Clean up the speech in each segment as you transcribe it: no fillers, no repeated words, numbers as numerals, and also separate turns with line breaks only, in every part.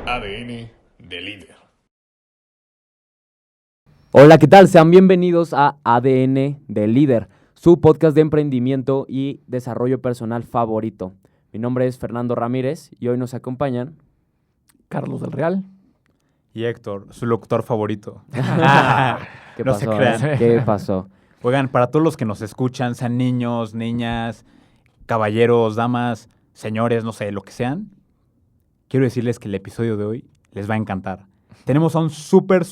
ADN de líder.
Hola, ¿qué tal? Sean bienvenidos a ADN de líder, su podcast de emprendimiento y desarrollo personal favorito. Mi nombre es Fernando Ramírez y hoy nos acompañan
Carlos del Real.
Y Héctor, su locutor favorito.
¿Qué
No
pasó?
se crean.
¿Qué pasó?
Oigan, para todos los que nos escuchan, sean niños, niñas, caballeros, damas, señores, no sé, lo que sean, quiero decirles que el episodio de hoy les va a encantar. Tenemos a un súper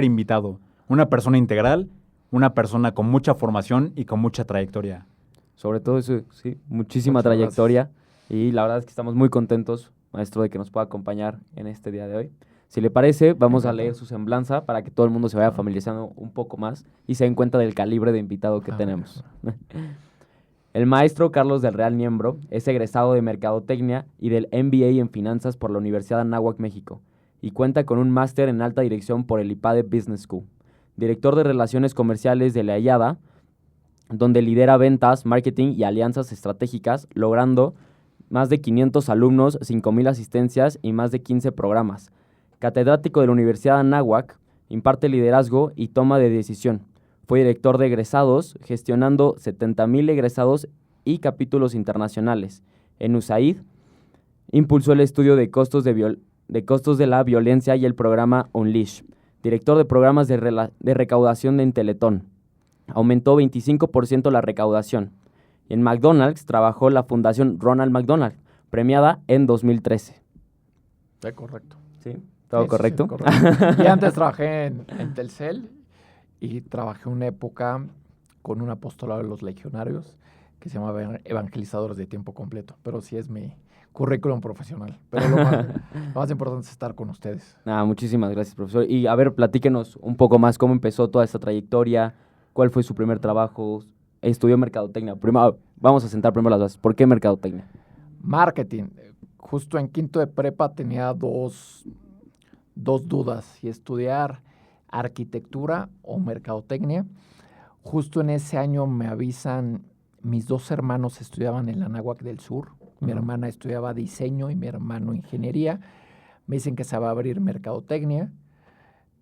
invitado. Una persona integral, una persona con mucha formación y con mucha trayectoria.
Sobre todo eso, sí, muchísima
Muchas
trayectoria y la verdad es que estamos muy contentos, maestro, de que nos pueda acompañar en este día de hoy. Si le parece, vamos a leer su semblanza para que todo el mundo se vaya familiarizando un poco más y se den cuenta del calibre de invitado que tenemos. El maestro Carlos del Real Niembro es egresado de Mercadotecnia y del MBA en Finanzas por la Universidad Anáhuac, México, y cuenta con un máster en Alta Dirección por el IPADE Business School. Director de Relaciones Comerciales de la IADA, donde lidera ventas, marketing y alianzas estratégicas, logrando más de 500 alumnos, 5,000 asistencias y más de 15 programas. Catedrático de la Universidad Anáhuac, imparte liderazgo y toma de decisión. Fue director de egresados, gestionando 70,000 egresados y capítulos internacionales. En USAID, impulsó el estudio de costos de la violencia y el programa Unleash. Director de programas de recaudación en Teletón. Aumentó 25% la recaudación. En McDonald's trabajó la Fundación Ronald McDonald, premiada en 2013.
Sí, correcto.
¿Sí? ¿Todo
Sí,
correcto?
sí, correcto. Y antes trabajé en Telcel y trabajé una época con un apostolado de los legionarios que se llamaba Evangelizadores de Tiempo Completo. Pero sí es mi currículum profesional. Pero lo más importante es estar con ustedes.
Muchísimas gracias, profesor. Y a ver, platíquenos un poco más cómo empezó toda esta trayectoria, cuál fue su primer trabajo. Estudió Mercadotecnia. Primero, vamos a sentar primero las bases. ¿Por qué Mercadotecnia?
Marketing. Justo en quinto de prepa tenía dos dudas, si estudiar arquitectura o mercadotecnia. Justo en ese año me avisan, mis dos hermanos estudiaban en la Anáhuac del Sur. Mi hermana estudiaba diseño y mi hermano ingeniería. Me dicen que se va a abrir mercadotecnia.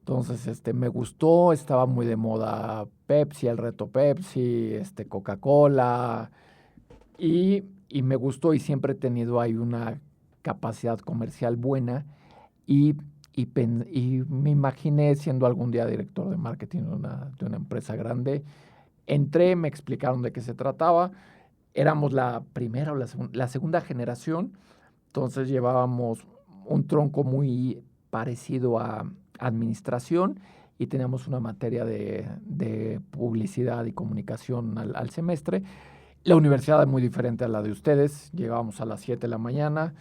Entonces, me gustó, estaba muy de moda Pepsi, el reto Pepsi, Coca-Cola. Y me gustó y siempre he tenido ahí una capacidad comercial buena. Y me imaginé siendo algún día director de marketing de una empresa grande. Entré, me explicaron de qué se trataba. Éramos la primera o la segunda generación, entonces llevábamos un tronco muy parecido a administración y teníamos una materia de publicidad y comunicación al semestre. La universidad es muy diferente a la de ustedes. Llegábamos a las 7 de la mañana,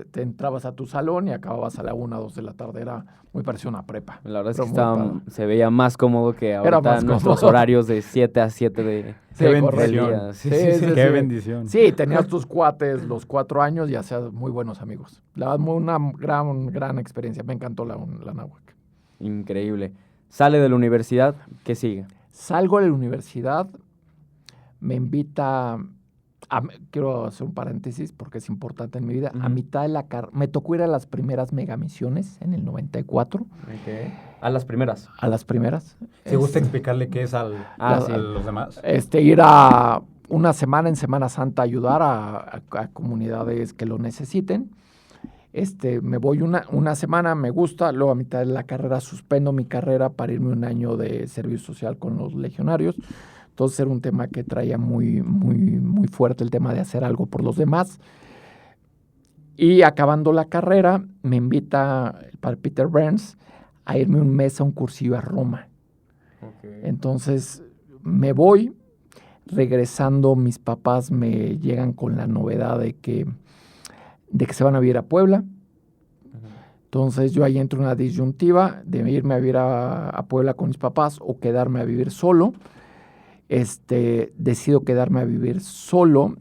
te entrabas a tu salón y acababas a la 1 o 2 de la tarde. Era muy parecido a una prepa.
La verdad es que se veía más cómodo que ahorita
más
nuestros
cómodo.
horarios de 7 a 7 de...
Sí,
Qué
correcto.
bendición.
Sí,
Qué bendición.
Sí, tenías tus cuates los 4 años y hacías muy buenos amigos. La verdad, una gran experiencia. Me encantó la Anáhuac.
Increíble. Sale de la universidad, ¿qué sigue?
Salgo de la universidad, me invita... quiero hacer un paréntesis porque es importante en mi vida.
Uh-huh.
A mitad de la carrera, me tocó ir a las primeras megamisiones en el 94.
Okay. A las primeras.
A las primeras.
¿Te gusta explicarle qué es a los demás?
Ir a una semana en Semana Santa a ayudar a comunidades que lo necesiten. Me voy una semana, me gusta, luego a mitad de la carrera suspendo mi carrera para irme un año de servicio social con los legionarios. Entonces era un tema que traía muy fuerte, el tema de hacer algo por los demás. Y acabando la carrera, me invita el padre Peter Burns a irme un mes a un cursillo a Roma. Okay. Entonces me voy, regresando mis papás me llegan con la novedad de que se van a vivir a Puebla. Uh-huh. Entonces yo ahí entro en una disyuntiva de irme a vivir a Puebla con mis papás o quedarme a vivir solo. Decido quedarme a vivir solo.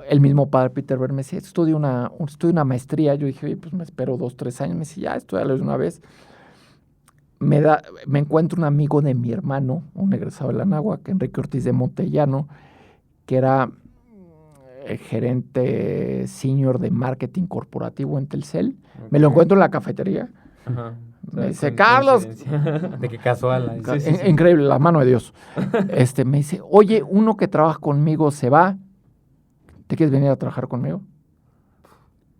El mismo padre Peter Berg me decía, estudio una maestría. Yo dije, oye, pues me espero 2-3 años. Me dice, ya, estudialo de una vez. Me encuentro un amigo de mi hermano, un egresado de la Anáhuac, Enrique Ortiz de Montellano, que era gerente senior de marketing corporativo en Telcel. Me lo encuentro en la cafetería.
Ajá.
Me dice, Carlos,
De qué casual.
increíble, la mano de Dios. Me dice, oye, uno que trabaja conmigo se va, ¿te quieres venir a trabajar conmigo?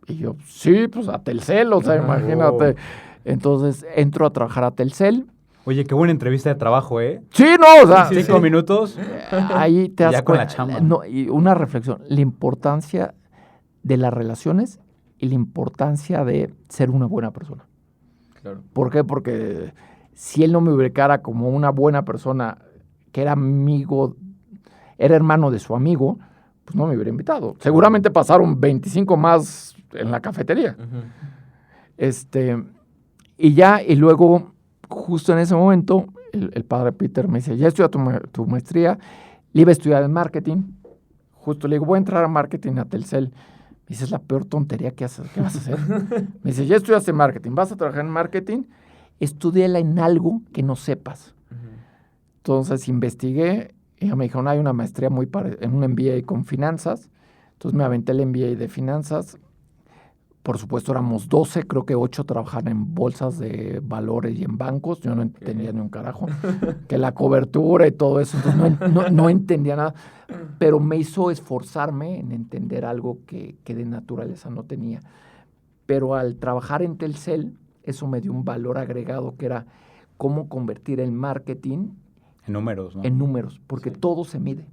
Y yo, sí, pues a Telcel, o sea, imagínate. Entonces entro a trabajar a Telcel.
Oye, qué buena entrevista de trabajo, ¿eh?
Sí, no, o sea,
5 minutos.
ahí te das
Ya con la
cuenta.
chamba.
No, y una reflexión, la importancia de las relaciones y la importancia de ser una buena persona.
Claro.
¿Por qué? Porque si él no me ubicara como una buena persona, que era amigo, era hermano de su amigo, pues no me hubiera invitado. Seguramente pasaron 25 más en la cafetería. Y luego, justo en ese momento, el padre Peter me dice, ya estudia tu maestría, le iba a estudiar en marketing. Justo le digo, voy a entrar a marketing a Telcel. Me dice, es la peor tontería que vas a hacer. Me dice, ya estudiaste marketing, vas a trabajar en marketing, estudiala en algo que no sepas. Entonces investigué y me dijeron, hay una maestría en un MBA con finanzas. Entonces me aventé el MBA de finanzas. Por supuesto éramos 12, creo que 8 trabajaban en bolsas de valores y en bancos. Yo no entendía ni un carajo. Que la cobertura y todo eso, entonces no entendía nada. Pero me hizo esforzarme en entender algo que de naturaleza no tenía. Pero al trabajar en Telcel, eso me dio un valor agregado que era cómo convertir el marketing
En números, ¿no?
en números, porque todo se mide.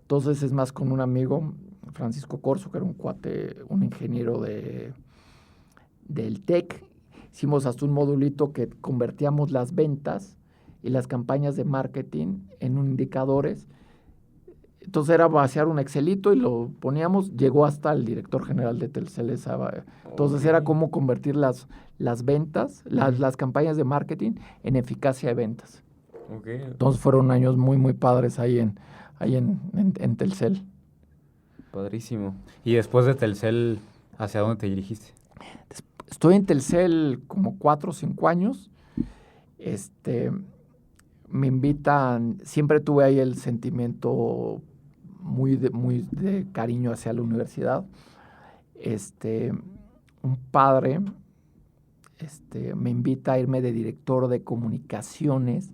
Entonces es más con un amigo, Francisco Corso, que era un cuate, un ingeniero del TEC. Hicimos hasta un modulito que convertíamos las ventas y las campañas de marketing en indicadores. Entonces era vaciar un Excelito y lo poníamos, llegó hasta el director general de Telcel. Entonces era cómo convertir las ventas, las campañas de marketing en eficacia de ventas. Entonces fueron años muy, muy padres ahí en Telcel.
Padrísimo.
Y después de Telcel, ¿hacia dónde te dirigiste?
Estoy en Telcel como 4 o 5 años. Me invitan, siempre tuve ahí el sentimiento muy de cariño hacia la universidad. Un padre me invita a irme de director de comunicaciones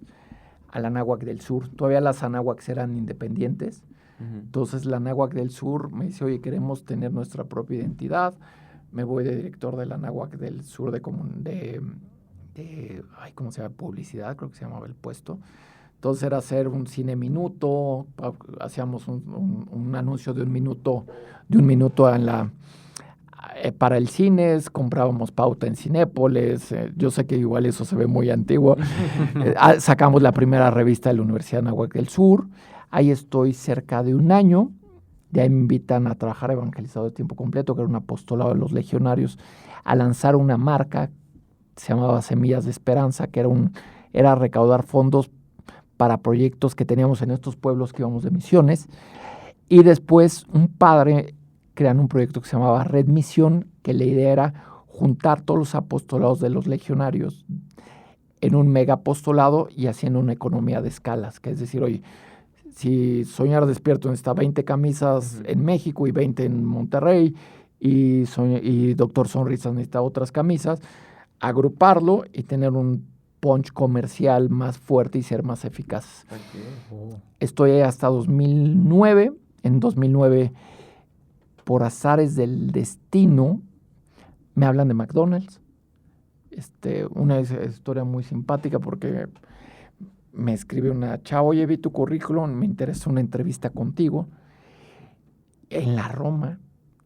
a la Anáhuac del Sur. Todavía las Anáhuacs eran independientes. Entonces la Anáhuac del Sur me dice, oye, queremos tener nuestra propia identidad. Me voy de director de la Anáhuac del Sur ¿cómo se llama? Publicidad, creo que se llamaba el puesto. Entonces era hacer un cine minuto, hacíamos un anuncio de un minuto para el cine, comprábamos pauta en Cinépolis. Yo sé que igual eso se ve muy antiguo. Sacamos la primera revista de la Universidad de Anáhuac del Sur. Ahí estoy cerca de un año. De ahí me invitan a trabajar evangelizado de tiempo completo, que era un apostolado de los legionarios, a lanzar una marca, se llamaba Semillas de Esperanza, que era recaudar fondos para proyectos que teníamos en estos pueblos que íbamos de misiones. Y después un padre crean un proyecto que se llamaba Red Misión, que la idea era juntar todos los apostolados de los legionarios en un mega apostolado y haciendo una economía de escalas, que es decir, oye, si Soñar Despierto necesita 20 camisas en México y 20 en Monterrey, y Doctor Sonrisas necesita otras camisas, agruparlo y tener un punch comercial más fuerte y ser más eficaces. Estoy ahí hasta 2009. En 2009, por azares del destino, me hablan de McDonald's. Una historia muy simpática porque me escribe una chava, oye, vi tu currículum, me interesa una entrevista contigo en la Roma.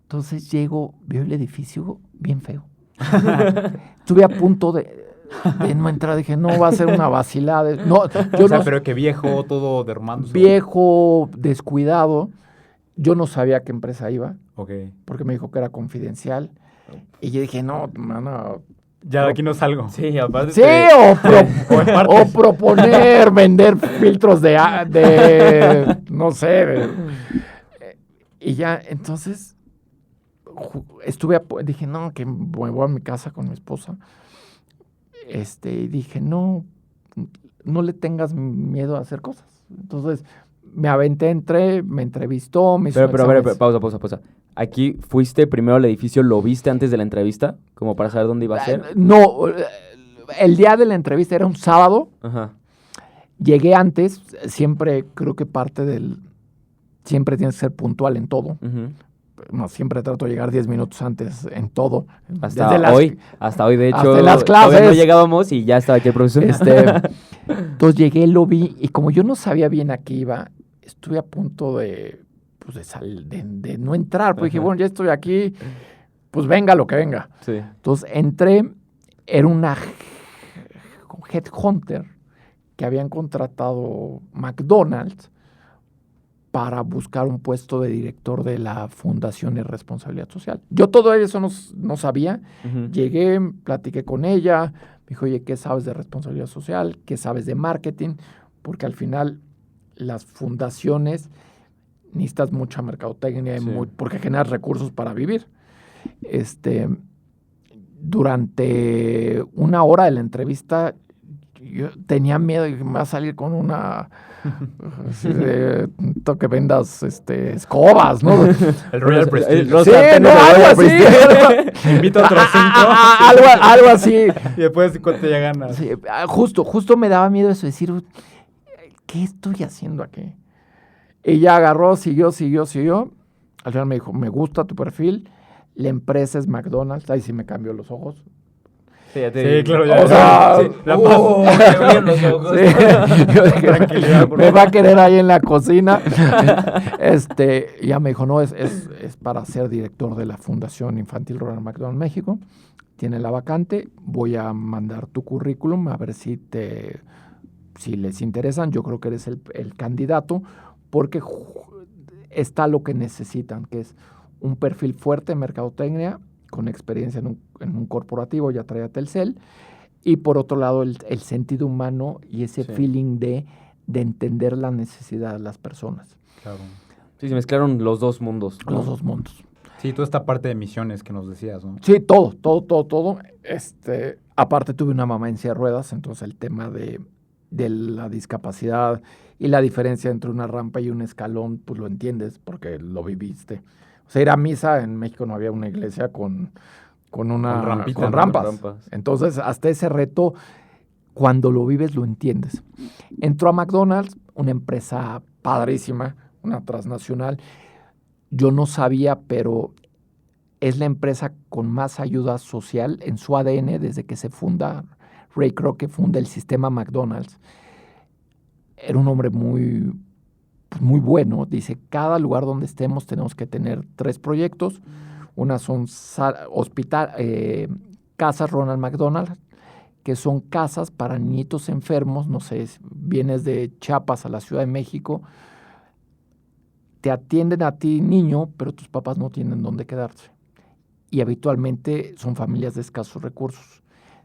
Entonces llego, veo el edificio bien feo. Estuve a punto de no entrar, dije, no, va a ser una vacilada. No,
pero que viejo, todo derrumbándose.
Viejo, descuidado. Yo no sabía a qué empresa iba, porque me dijo que era confidencial. Y yo dije, no, mano,
ya de aquí no salgo.
Sí, aparte.
Sí, o proponer, vender filtros de no sé. Y ya, entonces, dije, no, que me voy a mi casa con mi esposa. Y dije, no le tengas miedo a hacer cosas. Entonces, me aventé, entré, me entrevistó, me hizo
Pero a ver,
exámenes.
pausa. Aquí fuiste primero al edificio, ¿lo viste antes de la entrevista? Como para saber dónde iba a ser.
No, el día de la entrevista era un sábado.
Ajá.
Llegué antes, siempre creo que siempre tienes que ser puntual en todo.
Ujú.
No, siempre trato de llegar 10 minutos antes en todo.
Hasta
Desde
hoy, de hecho,
hasta las
todavía no
clases.
llegábamos y ya estaba aquí el profesor.
Entonces llegué, lo vi, y como yo no sabía bien a qué iba, estuve a punto de no entrar. Pues dije,
Ajá.
bueno, ya estoy aquí, pues venga lo que venga.
Sí.
Entonces entré, era una headhunter que habían contratado McDonald's para buscar un puesto de director de la Fundación de Responsabilidad Social. Yo todo eso no sabía.
Ujú.
Llegué, platiqué con ella, me dijo, oye, ¿qué sabes de responsabilidad social? ¿Qué sabes de marketing? Porque al final las fundaciones necesitas mucha mercadotecnia,
Sí.
porque generas recursos para vivir. Durante una hora de la entrevista, yo tenía miedo de que me va a salir con una... así de, que vendas escobas, ¿no?
El Royal Prestige.
Los
Sí,
sartenes
no,
de
algo
Royal
así.
Prestige.
Me invito a otros 5.
Algo así.
Y después, ¿cuánto ya ganas?
Sí, justo me daba miedo eso, decir, ¿qué estoy haciendo aquí? Ella agarró, siguió. Al final me dijo, me gusta tu perfil, la empresa es McDonald's. Ahí sí me cambió los ojos.
Sí,
Sí, claro, ya.
O sea,
Sí, la
me abrieron los ojos.
Sí. Yo dije,
Tranquilidad, por
me
favor.
va a querer ahí en la cocina. Ya me dijo, no, es para ser director de la Fundación Infantil Ronald McDonald México. Tiene la vacante, voy a mandar tu currículum a ver si les interesan. Yo creo que eres el candidato, porque está lo que necesitan, que es un perfil fuerte en mercadotecnia, con experiencia en un corporativo, ya traía Telcel, y por otro lado el sentido humano y ese
Sí.
feeling de entender la necesidad de las personas.
Claro.
Sí, se mezclaron los dos mundos, ¿no?
Los dos mundos.
Sí, toda esta parte de misiones que nos decías, ¿no?
Sí, todo. Aparte tuve una mamá en silla de ruedas, entonces el tema de la discapacidad y la diferencia entre una rampa y un escalón, pues lo entiendes porque lo viviste. O sea, ir a misa, en México no había una iglesia con
rampita,
con
¿no?
rampas.
Con rampas.
Entonces, hasta ese reto, cuando lo vives, lo entiendes. Entró a McDonald's, una empresa padrísima, una transnacional. Yo no sabía, pero es la empresa con más ayuda social en su ADN desde que se funda. Ray Kroc, que funda el sistema McDonald's, era un hombre muy bueno. Dice, cada lugar donde estemos tenemos que tener 3 proyectos. Una son casas Ronald McDonald, que son casas para niñitos enfermos. No sé, vienes de Chiapas a la Ciudad de México, te atienden a ti, niño, pero tus papás no tienen dónde quedarse. Y habitualmente son familias de escasos recursos.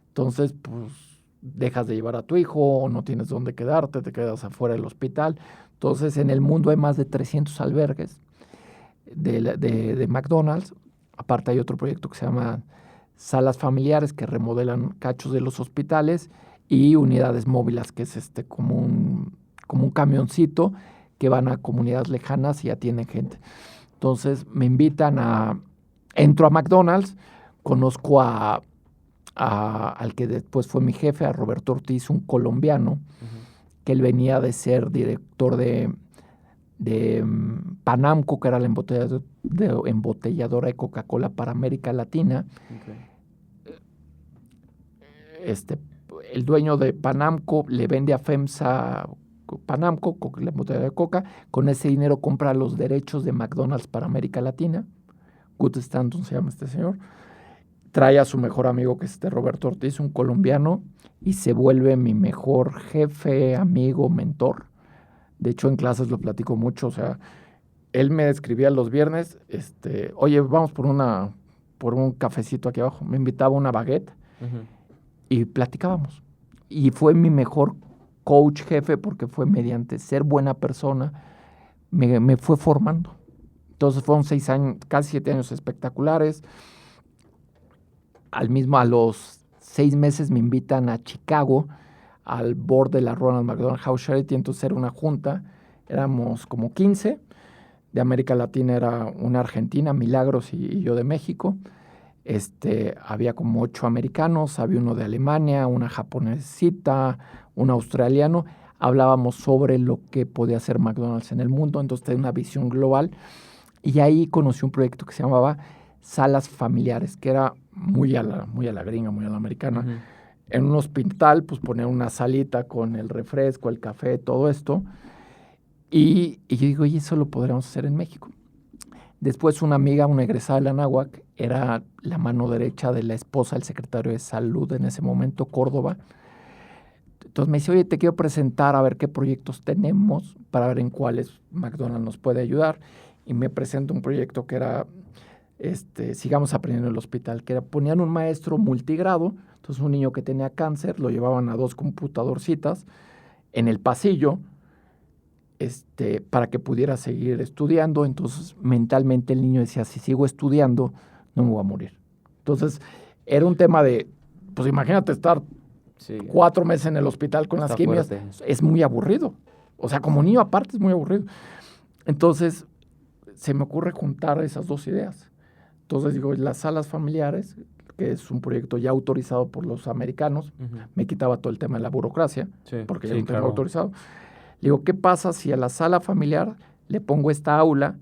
Entonces, pues, dejas de llevar a tu hijo, o no tienes dónde quedarte, te quedas afuera del hospital. Entonces, en el mundo hay más de 300 albergues de McDonald's. Aparte hay otro proyecto que se llama salas familiares, que remodelan cachos de los hospitales, y unidades móviles, que es como un camioncito que van a comunidades lejanas y atienden gente. Entonces me invitan entro a McDonald's, conozco al que después fue mi jefe, a Roberto Ortiz, un colombiano, que él venía de ser director de Panamco, que era la embotelladora de Coca-Cola para América Latina.
Okay.
El dueño de Panamco le vende a FEMSA Panamco, la botella de coca. Con ese dinero compra los derechos de McDonald's para América Latina. Good Stanton se llama este señor. Trae a su mejor amigo, que es Roberto Ortiz, un colombiano, y se vuelve mi mejor jefe, amigo, mentor. De hecho, en clases lo platico mucho. O sea, él me escribía los viernes, oye, vamos por un cafecito aquí abajo. Me invitaba a una baguette y platicábamos. Y fue mi mejor coach jefe, porque fue mediante ser buena persona, me fue formando. Entonces fueron 6 años, casi 7 años espectaculares. A los 6 meses me invitan a Chicago, al board de la Ronald McDonald House Charity. Entonces era una junta éramos como 15. De América Latina era una argentina, Milagros, y yo de México. Había como 8 americanos, había uno de Alemania, una japonesita, un australiano. Hablábamos sobre lo que podía hacer McDonald's en el mundo, entonces tenía una visión global. Y ahí conocí un proyecto que se llamaba Salas Familiares, que era muy a la gringa, muy a la americana.
Ujú.
En un hospital, pues poner una salita con el refresco, el café, todo esto. Y yo digo, oye, eso lo podríamos hacer en México. Después una amiga, una egresada de la Anáhuac, era la mano derecha de la esposa del secretario de Salud en ese momento, Córdoba. Entonces me dice, oye, te quiero presentar a ver qué proyectos tenemos para ver en cuáles McDonald's nos puede ayudar. Y me presenta un proyecto que era, Sigamos Aprendiendo en el Hospital, que era, ponían un maestro multigrado, entonces un niño que tenía cáncer, lo llevaban a 2 computadorcitas en el pasillo, para que pudiera seguir estudiando. Entonces mentalmente el niño decía, si sigo estudiando, no me voy a morir. Entonces era un tema de, pues imagínate estar
Sí.
4 meses en el hospital con las
Está
quimias,
fuerte.
es muy aburrido. O sea, como niño aparte es muy aburrido. Entonces se me ocurre juntar esas 2 ideas. Entonces digo, las salas familiares, que es un proyecto ya autorizado por los americanos,
Ujú.
me quitaba todo el tema de la burocracia,
Sí.
porque ya
Sí,
era un tema
claro.
autorizado. Le digo, ¿qué pasa si a la sala familiar le pongo esta aula?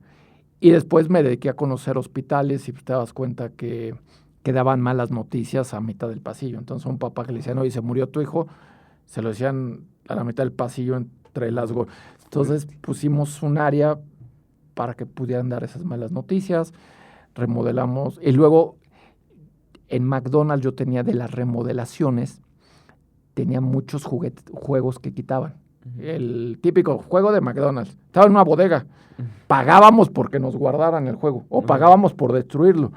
Y después me dediqué a conocer hospitales y te das cuenta que daban malas noticias a mitad del pasillo. Entonces a un papá que le decían, oye, se murió tu hijo, se lo decían a la mitad del pasillo entre las... Entonces pusimos un área para que pudieran dar esas malas noticias, remodelamos. Y luego en McDonald's yo tenía de las remodelaciones, tenía muchos juegos que quitaban.
Ujú.
El típico juego de McDonald's. Estaba en una bodega. Pagábamos porque nos guardaran el juego o pagábamos por destruirlo.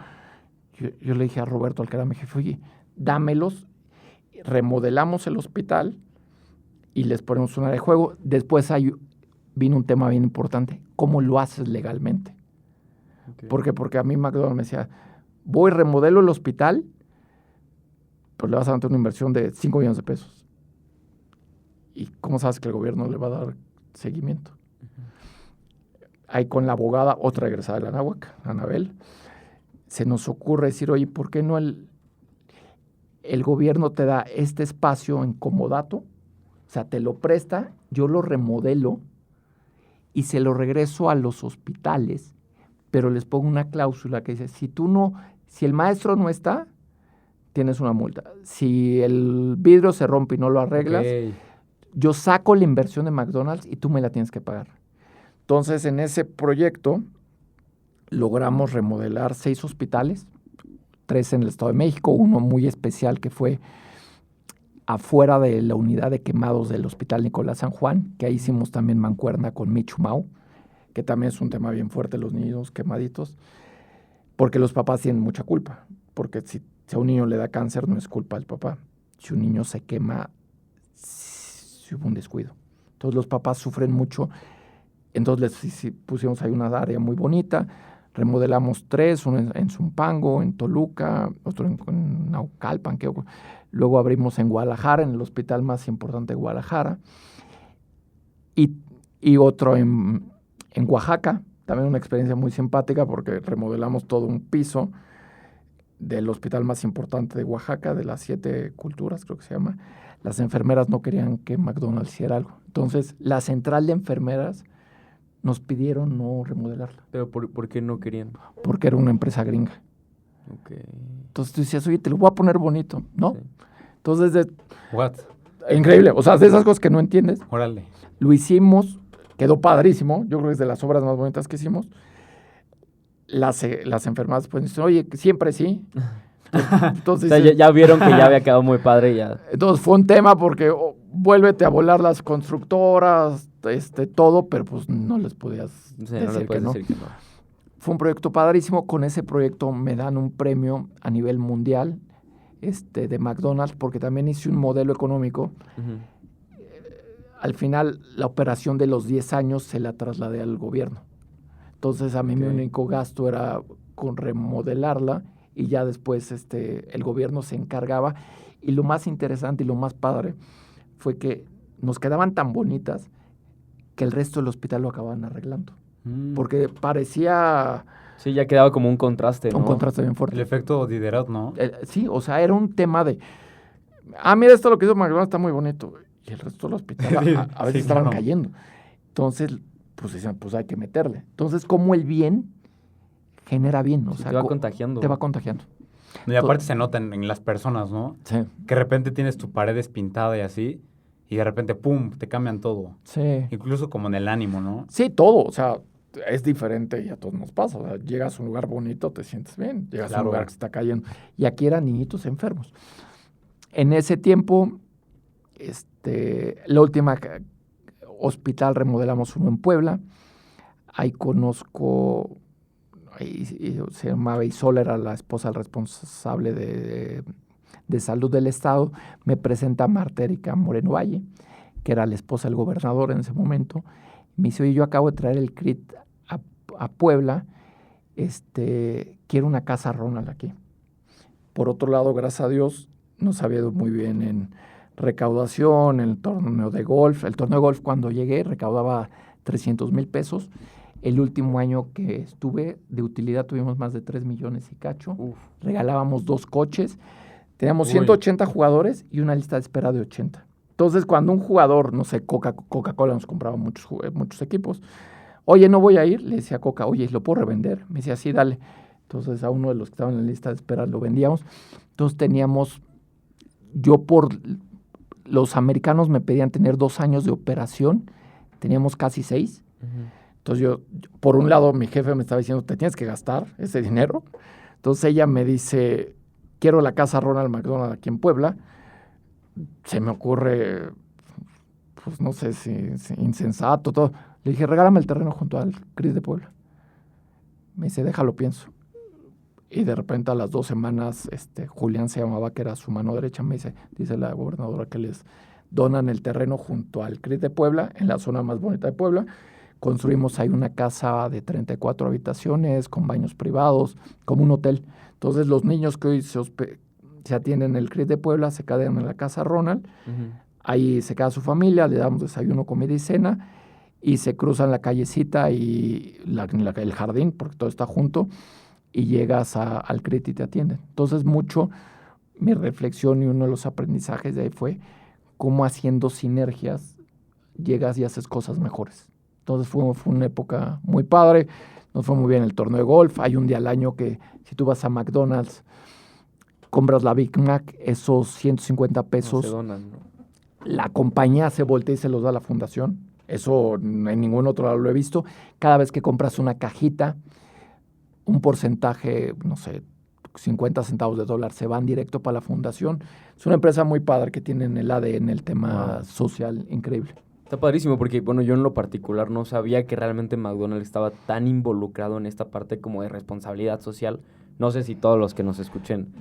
Yo le dije a Roberto Alcaraz, mi jefe, oye, dámelos, remodelamos el hospital y les ponemos un área de juego. Después vino un tema bien importante, ¿cómo lo haces legalmente?
Ok.
¿Por qué? Porque a mí McDonald's me decía, voy, remodelo el hospital, pero le vas a dar una inversión de 5 millones de pesos. ¿Y cómo sabes que el gobierno le va a dar seguimiento? Ahí con la abogada, otra egresada de la Anáhuac, Anabel, se nos ocurre decir, oye, ¿por qué no el gobierno te da este espacio en comodato? O sea, te lo presta, yo lo remodelo y se lo regreso a los hospitales, pero les pongo una cláusula que dice, si el maestro no está, tienes una multa. Si el vidrio se rompe y no lo arreglas,
Ok.
yo saco la inversión de McDonald's y tú me la tienes que pagar. Entonces, en ese proyecto logramos remodelar 6 hospitales, 3 en el Estado de México, uno muy especial que fue afuera de la unidad de quemados del Hospital Nicolás San Juan, que ahí hicimos también mancuerna con Michumau, que también es un tema bien fuerte, los niños quemaditos, porque los papás tienen mucha culpa, porque si a un niño le da cáncer no es culpa del papá, si un niño se quema, si hubo un descuido. Entonces los papás sufren mucho. Entonces pusimos ahí una área muy bonita, remodelamos 3, uno en Zumpango, en Toluca, otro en Naucalpan, luego abrimos en Guadalajara, en el hospital más importante de Guadalajara, y otro en Oaxaca, también una experiencia muy simpática porque remodelamos todo un piso del hospital más importante de Oaxaca, de las 7 culturas creo que se llama. Las enfermeras no querían que McDonald's hiciera algo. Entonces la central de enfermeras nos pidieron no remodelarla.
Pero ¿por qué no querían?
Porque era una empresa gringa.
Ok.
Entonces tú decías, oye, te lo voy a poner bonito, ¿no?
Sí.
Entonces,
What?
increíble. O sea, de esas cosas que no entiendes.
Órale.
Lo hicimos, quedó padrísimo. Yo creo que es de las obras más bonitas que hicimos. Las enfermeras pues dicen, oye, siempre sí.
O
Entonces,
sea, ya vieron que ya había quedado muy padre y ya.
entonces fue un tema porque vuélvete a volar las constructoras, todo, pero pues no les podías
Sí, no
decir
le
que
puedes
no.
decir que no.
Fue un proyecto padrísimo. Con ese proyecto me dan un premio a nivel mundial de McDonald's porque también hice un modelo económico.
Ujú.
Al final, la operación de los 10 años se la trasladé al gobierno. Entonces, a mí mi
Ok.
único gasto era con remodelarla y ya después el gobierno se encargaba. Y lo más interesante y lo más padre fue que nos quedaban tan bonitas que el resto del hospital lo acababan arreglando. Porque parecía
Sí, ya quedaba como un contraste, ¿no?
un contraste bien fuerte.
El efecto Diderot, ¿no?
Sí, o sea, era un tema de, mira, esto lo que hizo McDonald's está muy bonito. Y el resto del hospital a veces
Sí,
estaban
claro.
cayendo. Entonces, pues decían, pues hay que meterle. Entonces, como el bien genera bien, o
Sí,
sea,
te va contagiando.
te va contagiando.
Y aparte se nota en las personas, ¿no?
Sí,
Que de repente tienes tu pared despintada y así, y de repente, ¡pum!, te cambian todo.
sí.
Incluso como en el ánimo, ¿no?
Sí, todo, o sea, es diferente y a todos nos pasa. O sea, llegas a un lugar bonito, te sientes bien. Llegas a
Claro.
un lugar que se está cayendo. Y aquí eran niñitos enfermos. En ese tiempo, la última hospital remodelamos uno en Puebla. Ahí conozco, se llamaba Isola, era la esposa del responsable de salud del estado. Me presenta Marta Erika Moreno Valle, que era la esposa del gobernador en ese momento. Me dice, oye, yo acabo de traer el CRIT a Puebla, quiero una casa Ronald aquí. Por otro lado, gracias a Dios, nos había ido muy bien en recaudación, en el torneo de golf. El torneo de golf, cuando llegué, recaudaba 300,000 pesos. El último año que estuve de utilidad tuvimos más de 3 millones y cacho.
Uf.
Regalábamos 2 coches. Teníamos
Uy.
180 jugadores y una lista de espera de 80. Entonces, cuando un jugador, no sé, Coca-Cola nos compraba muchos equipos. Oye, no voy a ir. Le decía a Coca, oye, ¿lo puedo revender? Me decía, sí, dale. Entonces, a uno de los que estaban en la lista de espera lo vendíamos. Entonces, los americanos me pedían tener 2 años de operación. Teníamos casi 6. Entonces, yo, por un lado, mi jefe me estaba diciendo, te tienes que gastar ese dinero. Entonces, ella me dice, quiero la casa Ronald McDonald aquí en Puebla. Se me ocurre, pues no sé si insensato, todo. Le dije, regálame el terreno junto al CRIS de Puebla. Me dice, déjalo, pienso. Y de repente a las 2 semanas, Julián se llamaba, que era su mano derecha, me dice la gobernadora que les donan el terreno junto al CRIS de Puebla, en la zona más bonita de Puebla. Construimos ahí una casa de 34 habitaciones, con baños privados, como un hotel. Entonces los niños que hoy se atienden en el CRIS de Puebla se quedan en la casa Ronald. Ahí se queda su familia, le damos desayuno, comida y cena, y se cruzan la callecita y el jardín, porque todo está junto, y llegas al CRIT y te atienden. Entonces, mi reflexión y uno de los aprendizajes de ahí fue cómo haciendo sinergias llegas y haces cosas mejores. Entonces, fue una época muy padre, nos fue muy bien el torneo de golf. Hay un día al año que si tú vas a McDonald's, compras la Big Mac, esos 150 pesos,
No se donan, ¿no?
la compañía se voltea y se los da a la fundación. Eso en ningún otro lado lo he visto. Cada vez que compras una cajita, un porcentaje, no sé, 50 centavos de dólar se van directo para la fundación. Es una empresa muy padre que tiene en el ADN el tema social increíble.
Está padrísimo porque, bueno, yo en lo particular no sabía que realmente McDonald's estaba tan involucrado en esta parte como de responsabilidad social. No sé si todos los que nos escuchen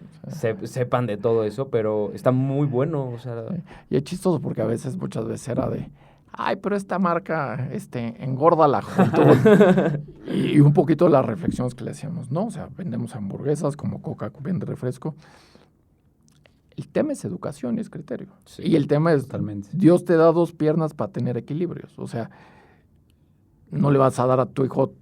sepan de todo eso, pero está muy bueno, o sea...
Y es chistoso porque muchas veces era de, ay, pero esta marca engorda la juventud. y un poquito las reflexiones que le hacíamos, ¿no? O sea, vendemos hamburguesas, como Coca vende refresco. El tema es educación y es criterio.
Sí,
y el tema es,
totalmente.
Dios te da 2 piernas para tener equilibrios. O sea, no le vas a dar a tu hijo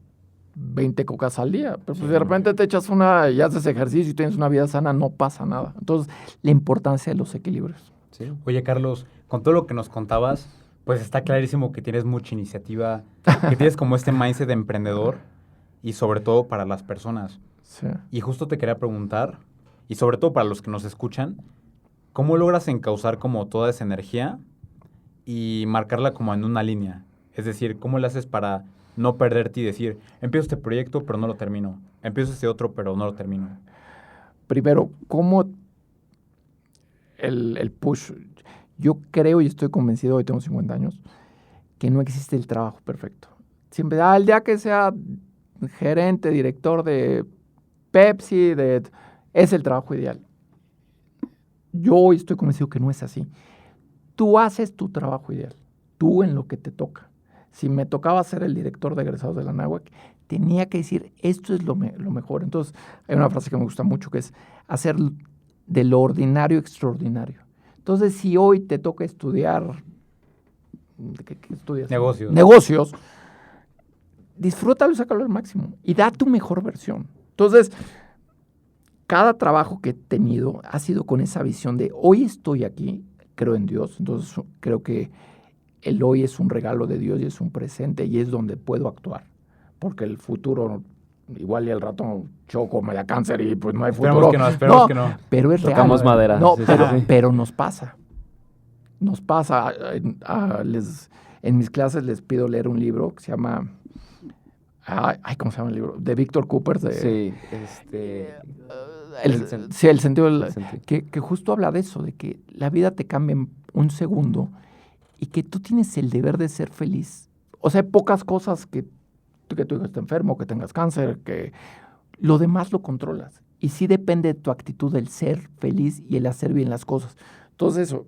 20 cocas al día. Pero pues de repente te echas una y haces ejercicio y tienes una vida sana, no pasa nada. Entonces, la importancia de los equilibrios.
Sí.
Oye, Carlos, con todo lo que nos contabas, pues está clarísimo que tienes mucha iniciativa, que tienes como este mindset de emprendedor y sobre todo para las personas.
Sí.
Y justo te quería preguntar, y sobre todo para los que nos escuchan, ¿cómo logras encauzar como toda esa energía y marcarla como en una línea? Es decir, ¿cómo le haces para no perderte y decir, empiezo este proyecto pero no lo termino, empiezo este otro pero no lo termino?
Primero, ¿cómo el push? Yo creo y estoy convencido, hoy tengo 50 años, que no existe el trabajo perfecto. Siempre, el día que sea gerente, director de Pepsi, es el trabajo ideal. Yo hoy estoy convencido que no es así. Tú haces tu trabajo ideal, tú en lo que te toca. Si me tocaba ser el director de egresados de la Anáhuac, tenía que decir, esto es lo mejor. Entonces, hay una frase que me gusta mucho, que es hacer de lo ordinario extraordinario. Entonces, si hoy te toca estudiar, ¿Qué estudias?
Negocios.
Negocios. Disfrútalo y sácalo al máximo. Y da tu mejor versión. Entonces, cada trabajo que he tenido ha sido con esa visión de hoy estoy aquí, creo en Dios. Entonces, creo que el hoy es un regalo de Dios y es un presente y es donde puedo actuar. Porque el futuro, igual y al rato choco, me da cáncer y pues no hay futuro.
Esperemos que no.
Pero es
Tocamos
real.
madera.
No,
Sí,
pero,
sí.
pero nos pasa. Nos pasa. En mis clases les pido leer un libro que se llama... ¿cómo se llama el libro? De Víctor Cooper.
Sí,
El sentido del...
el sentido.
Que justo habla de eso, de que la vida te cambia en un segundo y que tú tienes el deber de ser feliz. O sea, hay pocas cosas que tu hijo esté enfermo, que tengas cáncer, que lo demás lo controlas. Y sí depende de tu actitud el ser feliz y el hacer bien las cosas. Entonces eso,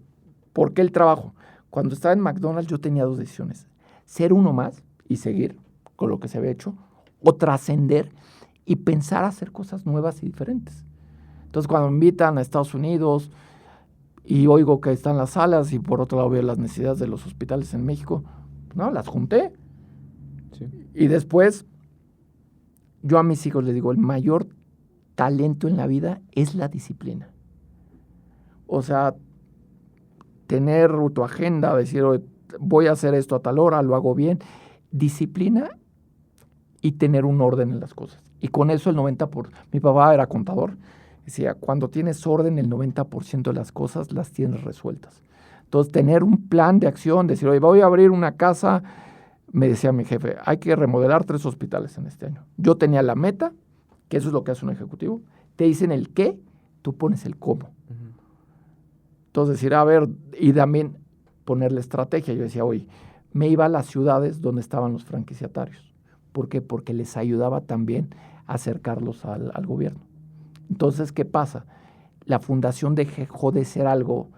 ¿por qué el trabajo? Cuando estaba en McDonald's yo tenía 2 decisiones. Ser uno más y seguir con lo que se había hecho, o trascender y pensar hacer cosas nuevas y diferentes. Entonces cuando me invitan a Estados Unidos y oigo que están las salas y por otro lado veo las necesidades de los hospitales en México, no, las junté.
Sí.
Y después, yo a mis hijos les digo, el mayor talento en la vida es la disciplina. O sea, tener tu agenda, decir, voy a hacer esto a tal hora, lo hago bien. Disciplina y tener un orden en las cosas. Y con eso el 90%, mi papá era contador, decía, cuando tienes orden, el 90% de las cosas las tienes resueltas. Entonces, tener un plan de acción, decir, oye, voy a abrir una casa, me decía mi jefe, hay que remodelar 3 hospitales en este año. Yo tenía la meta, que eso es lo que hace un ejecutivo, te dicen el qué, tú pones el cómo.
Ujú.
Entonces, decir, a ver, y también ponerle estrategia. Yo decía, oye, me iba a las ciudades donde estaban los franquiciatarios. ¿Por qué? Porque les ayudaba también a acercarlos al gobierno. Entonces, ¿qué pasa? La fundación dejó de ser algo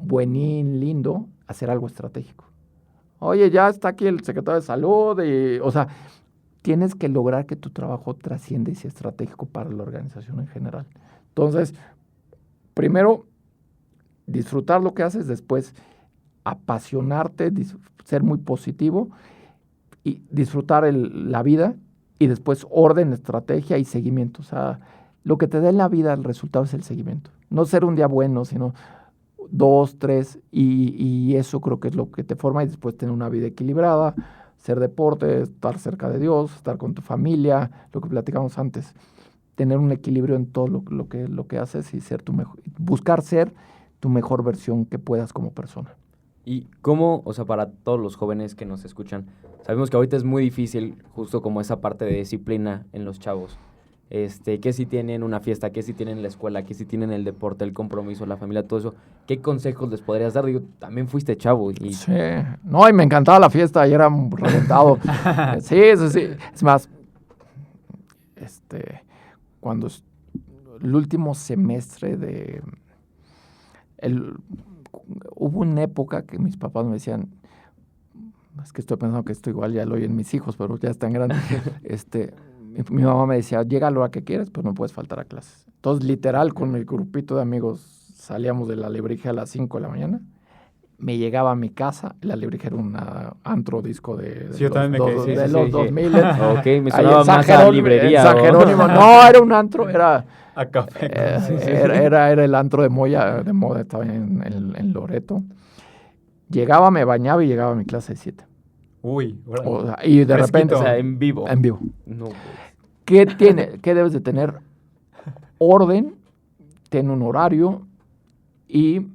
buenín, lindo, a ser algo estratégico. Oye, ya está aquí el secretario de salud, o sea, tienes que lograr que tu trabajo trascienda y sea estratégico para la organización en general. Entonces, primero, disfrutar lo que haces, después apasionarte, ser muy positivo y disfrutar la vida y después orden, estrategia y seguimiento. O sea, lo que te da en la vida el resultado es el seguimiento. No ser un día bueno, sino 2, 3 y eso creo que es lo que te forma y después tener una vida equilibrada, hacer deporte, estar cerca de Dios, estar con tu familia, lo que platicamos antes, tener un equilibrio en todo lo que haces y ser buscar ser tu mejor versión que puedas como persona.
¿Y cómo, o sea, para todos los jóvenes que nos escuchan, sabemos que ahorita es muy difícil justo como esa parte de disciplina en los chavos? Que si tienen una fiesta, que si tienen la escuela, que si tienen el deporte, el compromiso, la familia, todo eso, ¿qué consejos les podrías dar? Digo, también fuiste chavo y...
Sí, no, y me encantaba la fiesta y era reventado. Sí. Es más, cuando el último semestre hubo una época que mis papás me decían, es que estoy pensando que esto igual ya lo oyen mis hijos, pero ya están grandes. Mi mamá me decía, llega a la hora que quieras, pues no puedes faltar a clases. Entonces, literal, con mi grupito de amigos salíamos de la Alebrije a las 5 de la mañana. Me llegaba a mi casa, la Alebrije era un antro disco de
Sí, yo también me quedé,
de
sí,
los
sí.
2000.
Ok, me
Ahí
sonaba
en
más a librería.
en San
¿o?
Jerónimo. No, era un antro, era
A café.
era el antro de moda, estaba en Loreto. Llegaba, me bañaba y llegaba a mi clase de 7.
Uy, órale.
O sea, y de
Fresquito.
repente...
O sea, en vivo.
En vivo.
No, pues.
¿Qué debes de tener? Orden, ten un horario y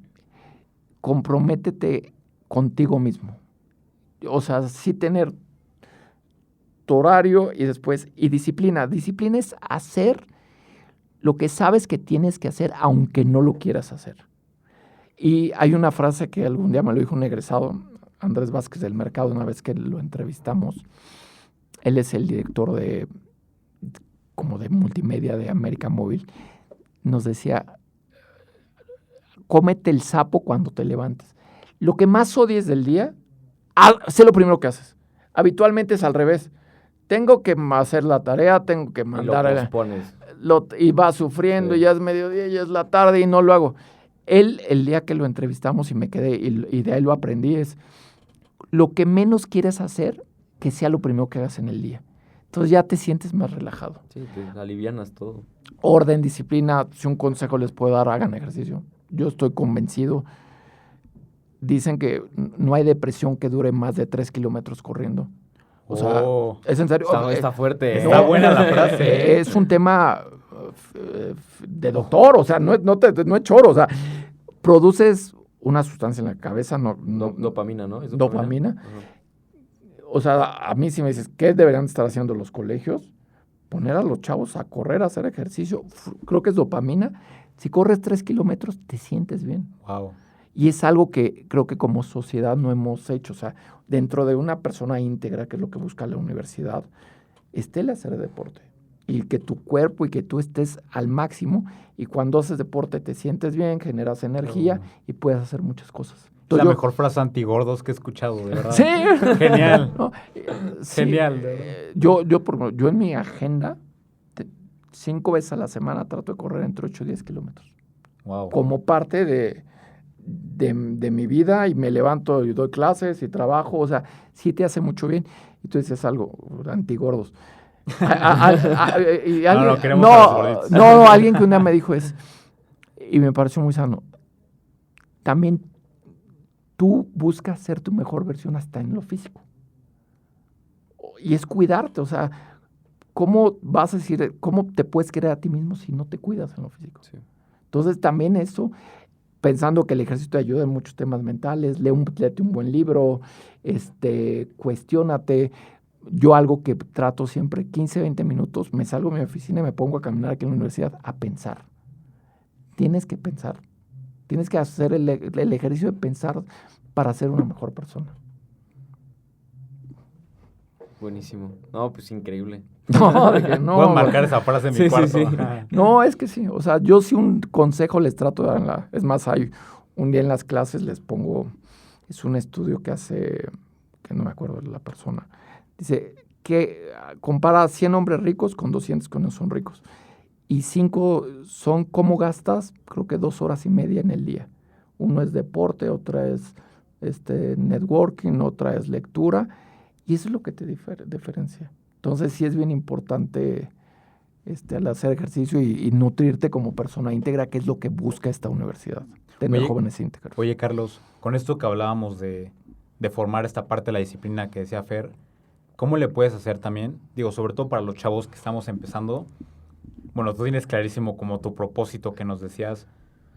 comprométete contigo mismo. O sea, sí tener tu horario y después, y disciplina. Disciplina es hacer lo que sabes que tienes que hacer, aunque no lo quieras hacer. Y hay una frase que algún día me lo dijo un egresado, Andrés Vázquez del Mercado, una vez que lo entrevistamos. Él es el director de multimedia de América Móvil. Nos decía, cómete el sapo cuando te levantes. Lo que más odies del día, sé lo primero que haces. Habitualmente es al revés. Tengo que hacer la tarea, tengo que mandar...
Y lo pospones.
Y va sufriendo,
Sí.
y ya es mediodía, ya es la tarde y no lo hago. Él, el día que lo entrevistamos y me quedé, y de ahí lo aprendí, es lo que menos quieres hacer, que sea lo primero que hagas en el día. Entonces ya te sientes más relajado.
Sí, te alivianas todo.
Orden, disciplina, si un consejo les puedo dar, hagan ejercicio. Yo estoy convencido. Dicen que no hay depresión que dure más de 3 kilómetros corriendo. O sea, es en serio.
Está fuerte.
Está buena la frase.
Es un tema de doctor, o sea, no es choro, o sea, produces una sustancia en la cabeza,
Dopamina, ¿no? ¿Es
dopamina.
Ajá.
O sea, a mí si me dices, ¿qué deberían estar haciendo los colegios? Poner a los chavos a correr, a hacer ejercicio, creo que es dopamina. Si corres 3 kilómetros, te sientes bien.
Wow.
Y es algo que creo que como sociedad no hemos hecho. O sea, dentro de una persona íntegra, que es lo que busca la universidad, esté el hacer deporte. Y que tu cuerpo y que tú estés al máximo. Y cuando haces deporte te sientes bien, generas energía y puedes hacer muchas cosas.
Es
Entonces,
la mejor frase antigordos que he escuchado, de verdad.
Sí.
Genial.
No, sí,
Genial.
Yo en mi agenda, 5 veces a la semana trato de correr entre 8 y 10 kilómetros.
Wow.
Como parte de mi vida, y me levanto y doy clases y trabajo, o sea, sí te hace mucho bien. Y tú dices algo, antigordos.
Queremos a los gorditos.
Alguien que un día me dijo y me pareció muy sano, también tú buscas ser tu mejor versión hasta en lo físico. Y es cuidarte, o sea, ¿cómo vas a decir, cómo te puedes querer a ti mismo si no te cuidas en lo físico?
Sí.
Entonces también eso, pensando que el ejercicio te ayuda en muchos temas mentales, léete un buen libro, cuestiónate. Yo algo que trato siempre, 15, 20 minutos, me salgo de mi oficina y me pongo a caminar aquí en la universidad a pensar. Tienes que pensar. Tienes que hacer el ejercicio de pensar para ser una mejor persona.
Buenísimo. No, pues increíble.
No, de que no.
Voy a marcar esa frase en mi
Sí,
cuarto.
sí.
Ajá.
No, es que sí. O sea, yo sí un consejo les trato de dar. Es más, hay un día en las clases les pongo, es un estudio que hace, que no me acuerdo de la persona. Dice que compara 100 hombres ricos con 200 que no son ricos. Y 5 son cómo gastas, creo que 2 horas y media en el día. Uno es deporte, otra es networking, otra es lectura. Y eso es lo que te diferencia. Entonces sí es bien importante al hacer ejercicio y nutrirte como persona íntegra, que es lo que busca esta universidad. Tener jóvenes íntegros.
Oye, Carlos, con esto que hablábamos de formar esta parte de la disciplina que decía Fer, ¿cómo le puedes hacer también? Digo, sobre todo para los chavos que estamos empezando. Bueno, tú tienes clarísimo como tu propósito que nos decías,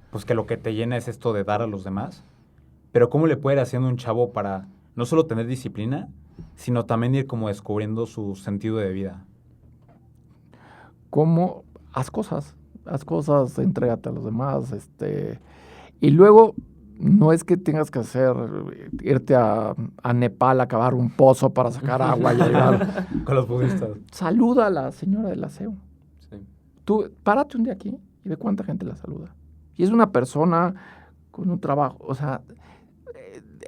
pues que lo que te llena es esto de dar a los demás. Pero ¿cómo le puede ir haciendo un chavo para no solo tener disciplina, sino también ir como descubriendo su sentido de vida?
¿Cómo? Haz cosas, entrégate a los demás, y luego no es que tengas que irte a Nepal a cavar un pozo para sacar agua y ayudar.
Con los budistas.
Saluda a la señora del aseo.
Sí.
Tú, párate un día aquí y ve cuánta gente la saluda. Y es una persona con un trabajo, o sea,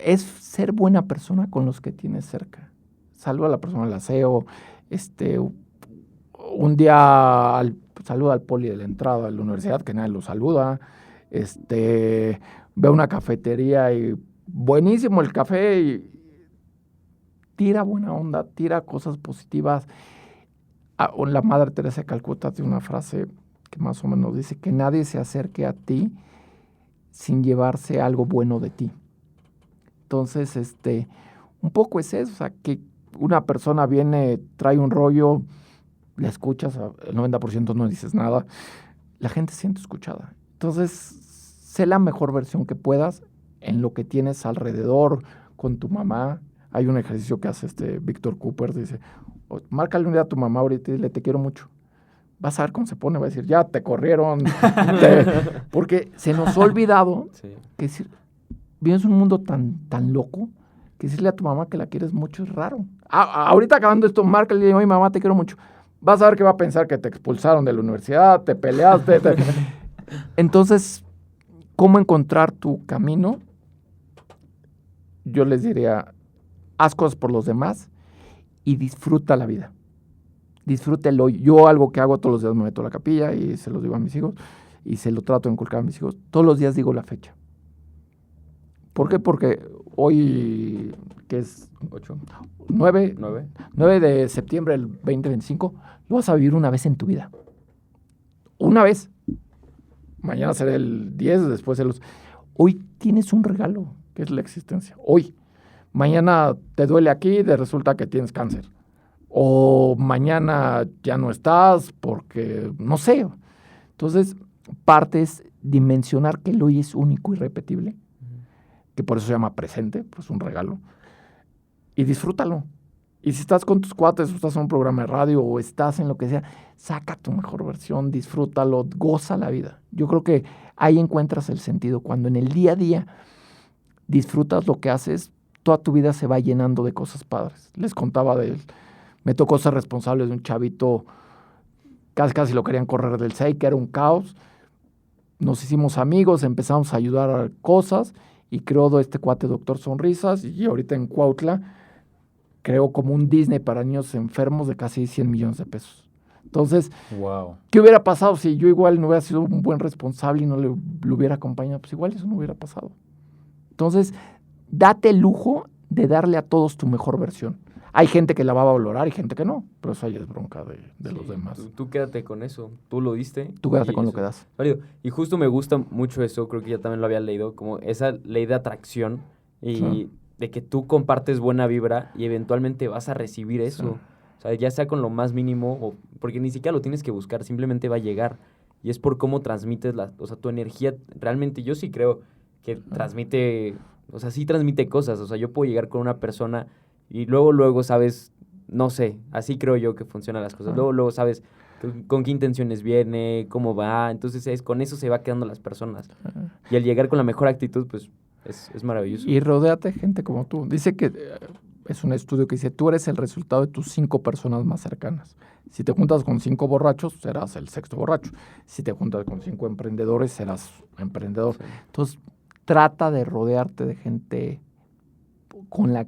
es ser buena persona con los que tienes cerca. Saluda a la persona del aseo, un día saluda al poli de la entrada de la universidad, que nadie lo saluda, ve una cafetería y buenísimo el café, y tira buena onda, tira cosas positivas. La Madre Teresa de Calcuta tiene una frase que más o menos dice que nadie se acerque a ti sin llevarse algo bueno de ti. Entonces, un poco es eso, o sea, que una persona viene, trae un rollo, la escuchas, el 90% no dices nada, la gente se siente escuchada. Entonces, sé la mejor versión que puedas en lo que tienes alrededor, con tu mamá. Hay un ejercicio que hace Víctor Cooper, dice, márcale un día a tu mamá ahorita y dile, te quiero mucho. Vas a ver cómo se pone, va a decir, ya te corrieron. Porque se nos ha olvidado que vives un mundo tan loco que decirle a tu mamá que la quieres mucho es raro. Ahorita acabando esto, márcale y dile, oye, mamá, te quiero mucho. Vas a ver que va a pensar que te expulsaron de la universidad, te peleaste. Entonces, ¿cómo encontrar tu camino? Yo les diría, haz cosas por los demás y disfruta la vida. Disfrútelo. Yo algo que hago todos los días, me meto a la capilla y se los digo a mis hijos y se lo trato de inculcar a mis hijos. Todos los días digo la fecha. ¿Por qué? Porque hoy, que es
8,
9
9.
de septiembre del 2025, lo vas a vivir una vez en tu vida. Una vez. Mañana será el 10, después el... Hoy tienes un regalo, que es la existencia. Hoy. Mañana te duele aquí y resulta que tienes cáncer. O mañana ya no estás porque, no sé. Entonces, parte es dimensionar que el hoy es único y irrepetible, que por eso se llama presente, pues un regalo, y disfrútalo. Y si estás con tus cuates, o estás en un programa de radio, o estás en lo que sea, saca tu mejor versión, disfrútalo, goza la vida. Yo creo que ahí encuentras el sentido. Cuando en el día a día disfrutas lo que haces, toda tu vida se va llenando de cosas padres. Les contaba me tocó ser responsable de un chavito, casi lo querían correr del SEI, que era un caos. Nos hicimos amigos, empezamos a ayudar a cosas, y creó este cuate Doctor Sonrisas, y ahorita en Cuautla creó como un Disney para niños enfermos de casi 100 millones de pesos. Entonces,
Wow.
¿qué hubiera pasado si yo igual no hubiera sido un buen responsable y no lo hubiera acompañado? Pues igual eso no hubiera pasado. Entonces, date el lujo de darle a todos tu mejor versión. Hay gente que la va a valorar y gente que no, pero eso ya es bronca de los demás.
Tú quédate con eso, tú lo diste.
Tú quédate
y
con lo
eso
que das.
es válido. Y justo me gusta mucho eso, creo que ya también lo había leído, como esa ley de atracción y
Sí.
de que tú compartes buena vibra y eventualmente vas a recibir eso.
Sí.
O sea, ya sea con lo más mínimo, porque ni siquiera lo tienes que buscar, simplemente va a llegar. Y es por cómo transmites o sea, tu energía. Realmente yo sí creo que transmite, o sea, sí transmite cosas. O sea, yo puedo llegar con una persona y luego sabes, no sé, así creo yo que funcionan las cosas. Luego sabes con qué intenciones viene, cómo va. Entonces con eso se va quedando las personas. Y al llegar con la mejor actitud, pues es maravilloso.
Y rodéate de gente como tú. Dice que es un estudio que dice, tú eres el resultado de tus 5 personas más cercanas. Si te juntas con 5 borrachos, serás el 6º borracho. Si te juntas con 5 emprendedores, serás emprendedor.
Sí.
Entonces, trata de rodearte de gente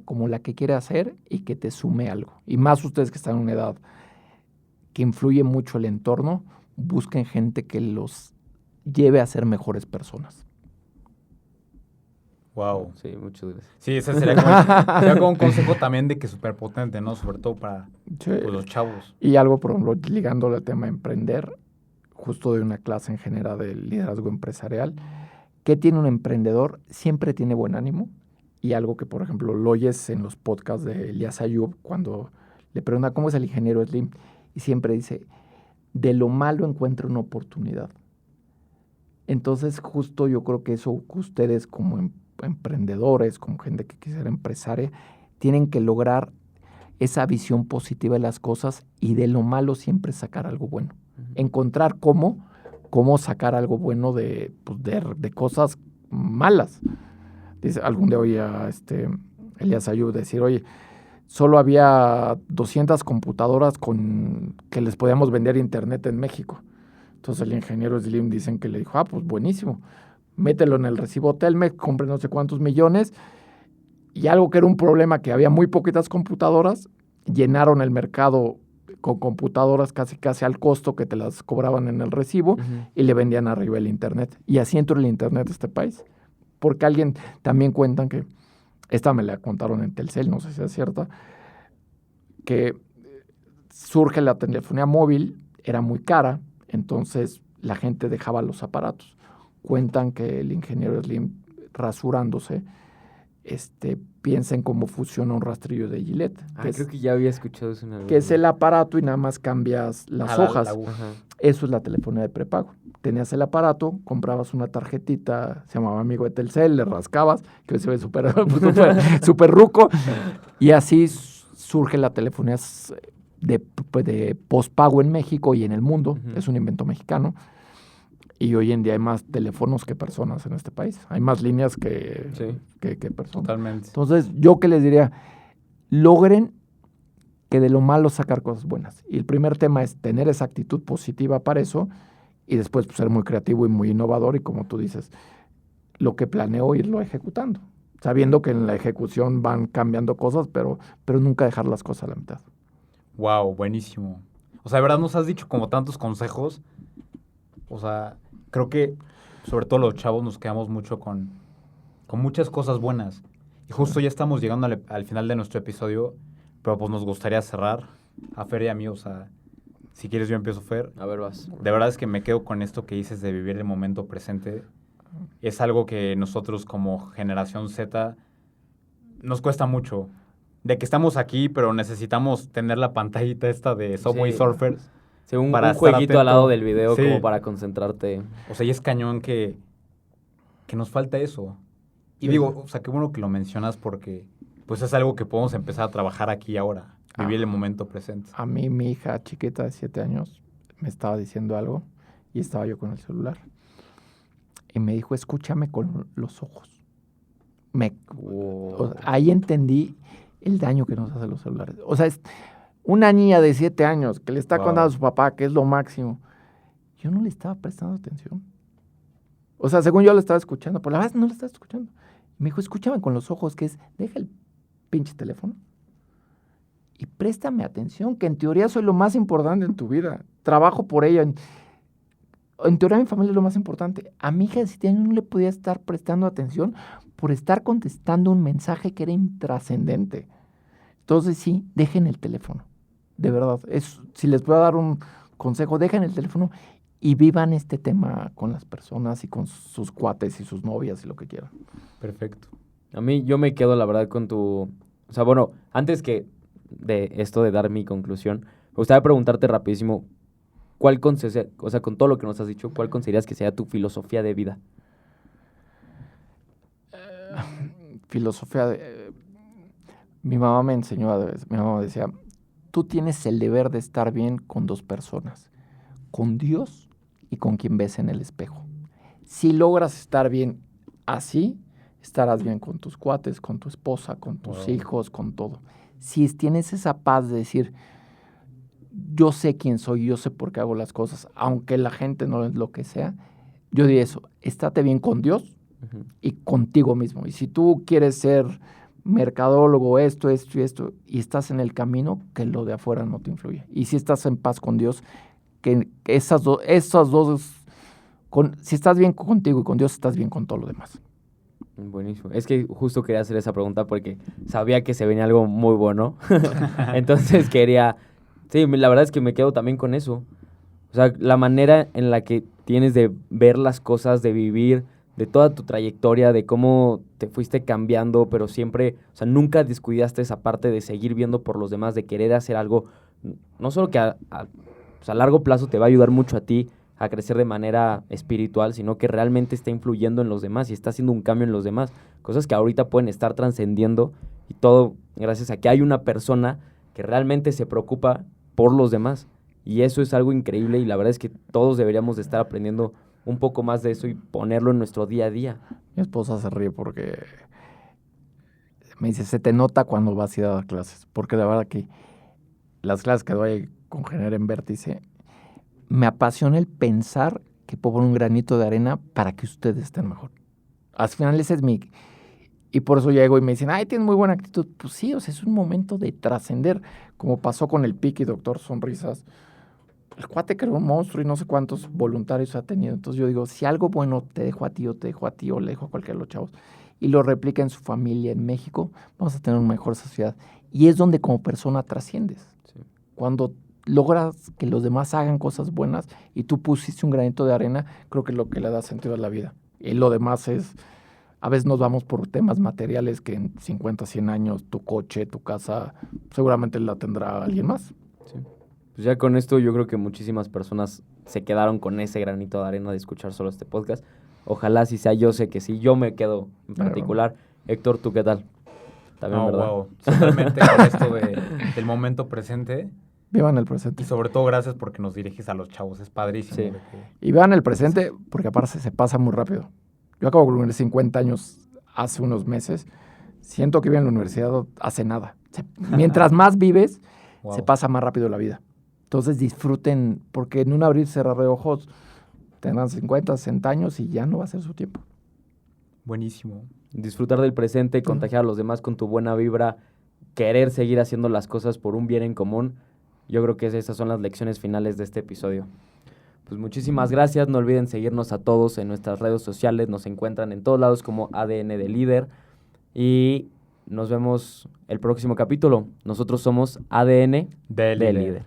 como la que quiere hacer y que te sume algo. Y más ustedes que están en una edad que influye mucho el entorno, busquen gente que los lleve a ser mejores personas.
Wow.
Sí, muchas gracias.
Sí, ese sería como un consejo también de que súper potente, ¿no? Sobre todo para
Sí.
pues, los chavos.
Y algo, por ejemplo, ligándolo al tema de emprender, justo de una clase en general de liderazgo empresarial, ¿qué tiene un emprendedor? Siempre tiene buen ánimo. Y algo que, por ejemplo, lo oyes en los podcasts de Elías Ayub, cuando le pregunta cómo es el ingeniero Slim, y siempre dice, de lo malo encuentra una oportunidad. Entonces, justo yo creo que eso que ustedes como emprendedores, como gente que quiere ser empresaria, tienen que lograr esa visión positiva de las cosas y de lo malo siempre sacar algo bueno. Encontrar cómo sacar algo bueno de cosas malas. Dice, algún día oía Elías Ayub decir, oye, solo había 200 computadoras que les podíamos vender internet en México. Entonces el ingeniero Slim dicen que le dijo, pues buenísimo, mételo en el recibo Telmex, compre no sé cuántos millones, y algo que era un problema, que había muy poquitas computadoras, llenaron el mercado con computadoras casi al costo que te las cobraban en el recibo, y le vendían arriba el internet. Y así entró el internet a este país. Porque alguien también cuentan que, esta me la contaron en Telcel, no sé si es cierta, que surge la telefonía móvil, era muy cara, entonces la gente dejaba los aparatos. Cuentan que el ingeniero Slim, rasurándose, piensa en cómo funciona un rastrillo de Gillette.
Creo que ya había escuchado eso una vez.
Que es el aparato y nada más cambias las hojas.
Ajá.
Eso es la telefonía de prepago. Tenías el aparato, comprabas una tarjetita, se llamaba Amigo de Telcel, le rascabas, que hoy se ve súper ruco, y así surge la telefonía de postpago en México y en el mundo. Es un invento mexicano. Y hoy en día hay más teléfonos que personas en este país. Hay más líneas que personas.
Totalmente.
Entonces, yo que les diría, logren que de lo malo sacar cosas buenas. Y el primer tema es tener esa actitud positiva para eso, y después pues, ser muy creativo y muy innovador, y como tú dices, lo que planeo irlo ejecutando, sabiendo que en la ejecución van cambiando cosas, pero nunca dejar las cosas a la mitad.
Wow, buenísimo. O sea, de verdad nos has dicho como tantos consejos. O sea, creo que sobre todo los chavos nos quedamos mucho con muchas cosas buenas. Y justo ya estamos llegando al final de nuestro episodio, pero pues nos gustaría cerrar a Fer y a mí, o sea, si quieres yo empiezo, Fer.
A ver, vas.
De verdad es que me quedo con esto que dices de vivir el momento presente. Es algo que nosotros como generación Z nos cuesta mucho. De que estamos aquí, pero necesitamos tener la pantallita esta de Subway
Sí.
Surfers.
Sí, un
Para estar
jueguito
atento.
al lado del video
Sí.
como para concentrarte.
O sea, y es cañón que nos falta eso. Y
Sí.
digo, o sea, qué bueno que lo mencionas porque pues es algo que podemos empezar a trabajar aquí ahora. Vivir el momento presente.
A mí, mi hija chiquita de 7 años me estaba diciendo algo y estaba yo con el celular. Y me dijo, escúchame con los ojos. O sea, ahí entendí el daño que nos hacen los celulares. O sea, es una niña de 7 años que le está
Wow.
contando a su papá que es lo máximo. Yo no le estaba prestando atención. O sea, según yo lo estaba escuchando, pero la verdad no lo estaba escuchando. Y me dijo, escúchame con los ojos, que es, deja el pinche teléfono y préstame atención, que en teoría soy lo más importante en tu vida. Trabajo por ella. En teoría mi familia es lo más importante. A mi hija de 7 años no le podía estar prestando atención por estar contestando un mensaje que era intrascendente. Entonces sí, dejen el teléfono. De verdad. Si les puedo dar un consejo, dejen el teléfono y vivan este tema con las personas y con sus cuates y sus novias y lo que quieran.
Perfecto.
A mí, yo me quedo, la verdad, con tu... O sea, bueno, antes que de esto de dar mi conclusión, me gustaría preguntarte rapidísimo, ¿cuál o sea, con todo lo que nos has dicho, cuál consideras que sea tu filosofía de vida?
Filosofía de... mi mamá me enseñó, mi mamá decía, tú tienes el deber de estar bien con 2 personas, con Dios y con quien ves en el espejo. Si logras estar bien así, estarás bien con tus cuates, con tu esposa, con tus
Wow.
hijos, con todo. Si tienes esa paz de decir, yo sé quién soy, yo sé por qué hago las cosas, aunque la gente no es lo que sea, yo diría eso, estate bien con Dios
Ujú.
y contigo mismo. Y si tú quieres ser mercadólogo, esto, y estás en el camino, que lo de afuera no te influye. Y si estás en paz con Dios, que esas dos, si estás bien contigo y con Dios, estás bien con todo lo demás.
Buenísimo. Es que justo quería hacer esa pregunta porque sabía que se venía algo muy bueno. Entonces quería... Sí, la verdad es que me quedo también con eso. O sea, la manera en la que tienes de ver las cosas, de vivir, de toda tu trayectoria, de cómo te fuiste cambiando, pero siempre, o sea, nunca descuidaste esa parte de seguir viendo por los demás, de querer hacer algo, no solo que a largo plazo te va a ayudar mucho a ti a crecer de manera espiritual, sino que realmente está influyendo en los demás y está haciendo un cambio en los demás. Cosas que ahorita pueden estar trascendiendo y todo gracias a que hay una persona que realmente se preocupa por los demás. Y eso es algo increíble y la verdad es que todos deberíamos de estar aprendiendo un poco más de eso y ponerlo en nuestro día a día.
Mi esposa se ríe porque me dice, se te nota cuando vas a ir a dar clases, porque la verdad que las clases que doy con Genera en Vértice, me apasiona el pensar que puedo poner un granito de arena para que ustedes estén mejor. Al final ese es mi... Y por eso llego y me dicen, ay, tienes muy buena actitud. Pues sí, o sea, es un momento de trascender, como pasó con el Piqui, Doctor Sonrisas. El cuate que era un monstruo y no sé cuántos voluntarios ha tenido. Entonces yo digo, si algo bueno te dejo a ti, o te dejo a ti, o le dejo a cualquiera de los chavos, y lo replica en su familia en México, vamos a tener una mejor sociedad. Y es donde como persona trasciendes.
Sí.
Cuando logras que los demás hagan cosas buenas y tú pusiste un granito de arena, creo que es lo que le da sentido a la vida. Y lo demás es, a veces nos vamos por temas materiales que en 50, 100 años tu coche, tu casa, seguramente la tendrá alguien más.
Sí. Pues ya con esto yo creo que muchísimas personas se quedaron con ese granito de arena de escuchar solo este podcast. Ojalá sí sea, yo sé que sí, yo me quedo en particular. Héctor, ¿tú qué tal? También,
No,
¿verdad?
wow. Totalmente con esto del momento presente.
Vivan el presente.
Y sobre todo gracias porque nos diriges a los chavos. Es padrísimo.
Sí.
de que-
Y vean el presente, porque aparte se pasa muy rápido. Yo acabo de cumplir 50 años hace unos meses. Siento que vivo en la universidad hace nada. Mientras más vives,
Wow.
se pasa más rápido la vida. Entonces disfruten, porque en un abrir y cerrar de ojos tendrán 50, 60 años y ya no va a ser su tiempo.
Buenísimo.
Disfrutar del presente, contagiar a los demás con tu buena vibra, querer seguir haciendo las cosas por un bien en común. Yo creo que esas son las lecciones finales de este episodio. Pues muchísimas gracias. No olviden seguirnos a todos en nuestras redes sociales. Nos encuentran en todos lados como ADN de Líder. Y nos vemos el próximo capítulo. Nosotros somos ADN
De
de
líder.
líder.